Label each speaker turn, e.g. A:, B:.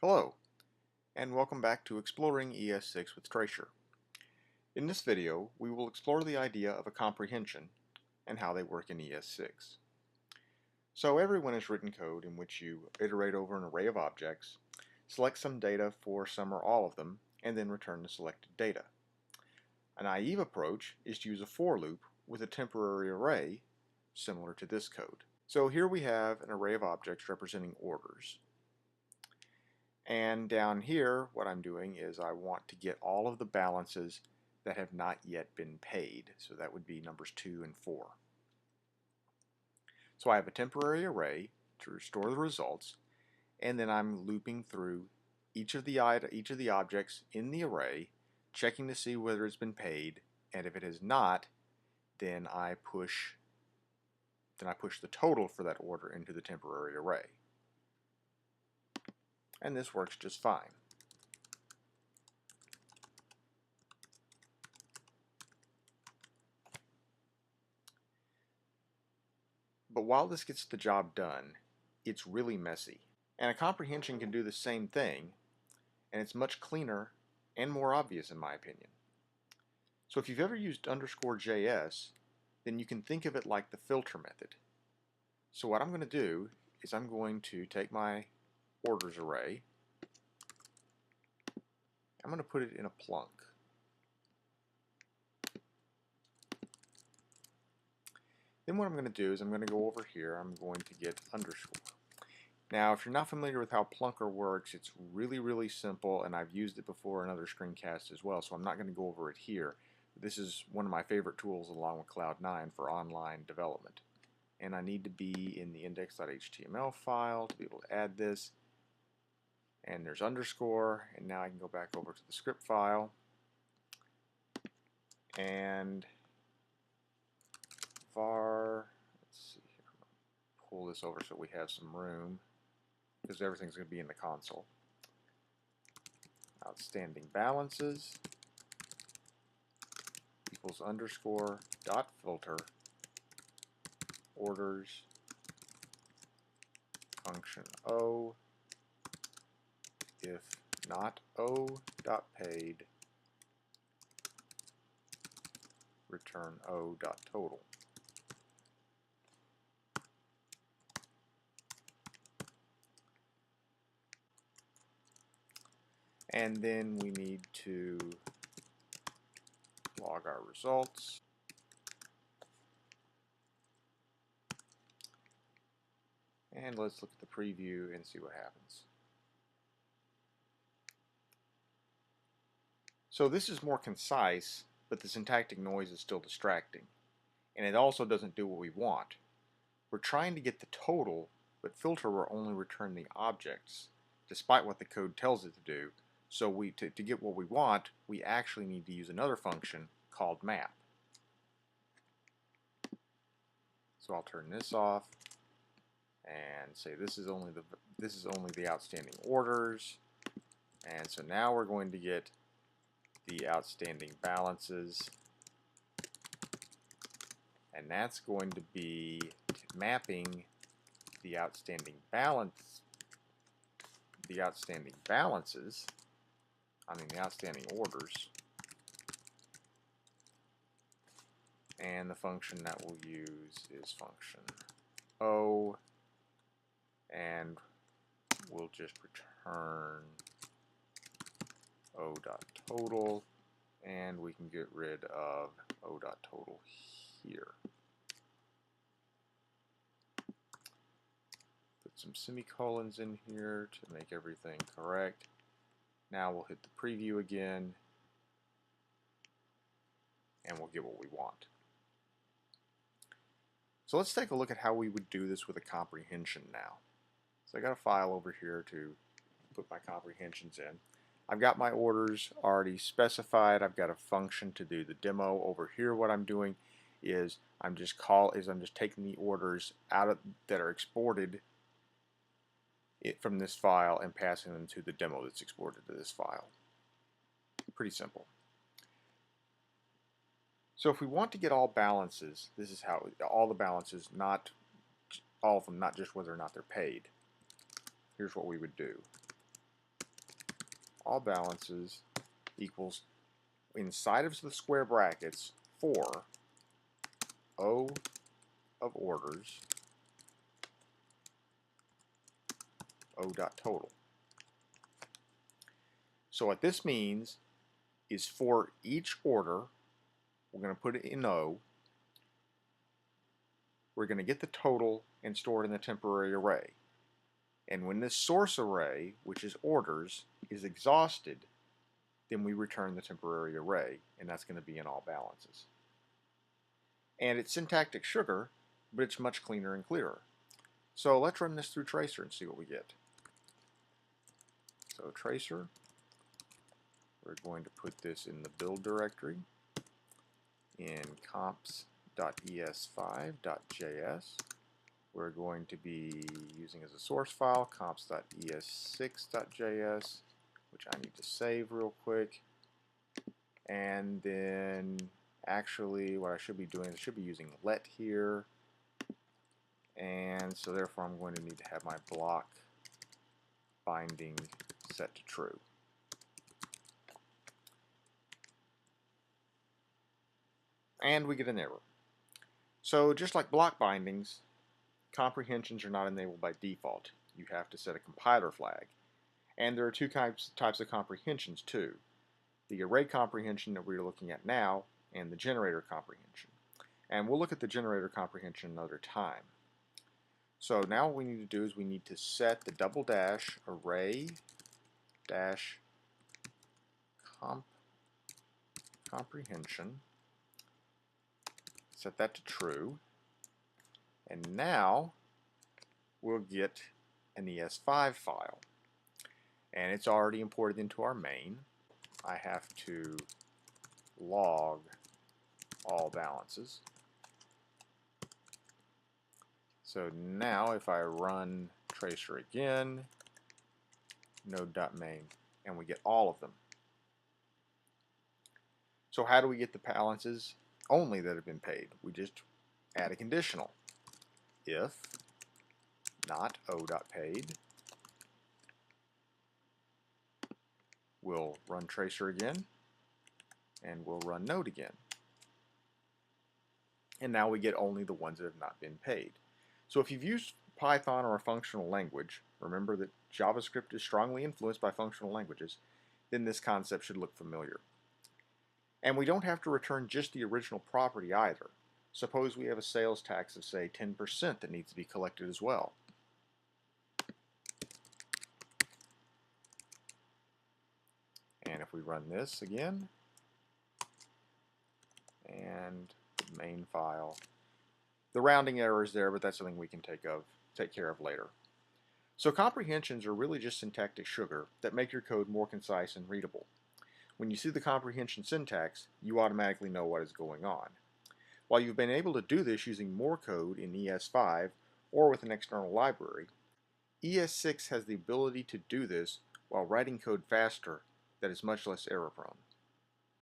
A: Hello, and welcome back to Exploring ES6 with Traceur. In this video, we will explore the idea of a comprehension and how they work in ES6. So everyone has written code in which you iterate over an array of objects, select some data for some or all of them, and then return the selected data. A naive approach is to use a for loop with a temporary array similar to this code. So here we have an array of objects representing orders. And down here, what I'm doing is I want to get all of the balances that have not yet been paid. So that would be numbers 2 and 4. So I have a temporary array to restore the results, and then I'm looping through each of the objects in the array, checking to see whether it's been paid, and if it has not, then I push the total for that order into the temporary array. And this works just fine. But while this gets the job done, it's really messy. And a comprehension can do the same thing, and it's much cleaner and more obvious in my opinion. So if you've ever used _JS, then you can think of it like the filter method. So what I'm going to do is I'm going to take my orders array, I'm going to put it in a plunk. Then what I'm going to do is I'm going to go over here, I'm going to get underscore. Now if you're not familiar with how Plunker works, it's really simple, and I've used it before in other screencasts as well, so I'm not going to go over it here. This is one of my favorite tools along with Cloud9 for online development. And I need to be in the index.html file to be able to add this. And there's underscore, and now I can go back over to the script file and var, let's see here, pull this over so we have some room because everything's going to be in the console. Outstanding balances equals underscore dot filter orders function O if not O dot paid return O dot total. And then we need to log our results. And let's look at the preview and see what happens. So this is more concise, but the syntactic noise is still distracting. And it also doesn't do what we want. We're trying to get the total, but filter will only return the objects, despite what the code tells it to do. So to get what we want, we actually need to use another function called map. So I'll turn this off and say this is only the outstanding orders. And so now we're going to get the outstanding balances, and that's going to be mapping the outstanding balances, the outstanding orders, and the function that we'll use is function O, and we'll just return O.total, and we can get rid of O.total here. Put some semicolons in here to make everything correct. Now we'll hit the preview again, and we'll get what we want. So let's take a look at how we would do this with a comprehension now. So I got a file over here to put my comprehensions in. I've got my orders already specified. I've got a function to do the demo. Over here what I'm doing is I'm just taking the orders that are exported from this file and passing them to the demo that's exported to this file. Pretty simple. So if we want to get all balances, this is how all the balances, not all of them, not just whether or not they're paid. Here's what we would do. all balances equals, inside of the square brackets, for O of orders, O dot total. So what this means is for each order, we're going to put it in O, we're going to get the total and store it in the temporary array. And when this source array, which is orders, is exhausted, then we return the temporary array, and that's going to be in all balances. And it's syntactic sugar, but it's much cleaner and clearer. So let's run this through Traceur and see what we get. So Traceur, we're going to put this in the build directory in comps.es5.js. We're going to be using as a source file comps.es6.js, which I need to save real quick. And then actually what I should be doing is I should be using let here. And so therefore I'm going to need to have my block binding set to true. And we get an error. So just like block bindings, comprehensions are not enabled by default. You have to set a compiler flag. And there are two types of comprehensions too. The array comprehension that we're looking at now and the generator comprehension. And we'll look at the generator comprehension another time. So now what we need to do is we need to set the double dash array dash comprehension. Set that to true. And now we'll get an ES5 file. And it's already imported into our main. I have to log all balances. So now if I run Traceur again, node.main, and we get all of them. So how do we get the balances only that have been paid? We just add a conditional. If not O.paid, we'll run Traceur again, and we'll run node again. And now we get only the ones that have not been paid. So if you've used Python or a functional language, remember that JavaScript is strongly influenced by functional languages, then this concept should look familiar. And we don't have to return just the original property either. Suppose we have a sales tax of, say, 10% that needs to be collected as well. And if we run this again, and the main file, the rounding error is there, but that's something we can take care of later. So comprehensions are really just syntactic sugar that make your code more concise and readable. When you see the comprehension syntax, you automatically know what is going on. While you've been able to do this using more code in ES5 or with an external library, ES6 has the ability to do this while writing code faster that is much less error prone.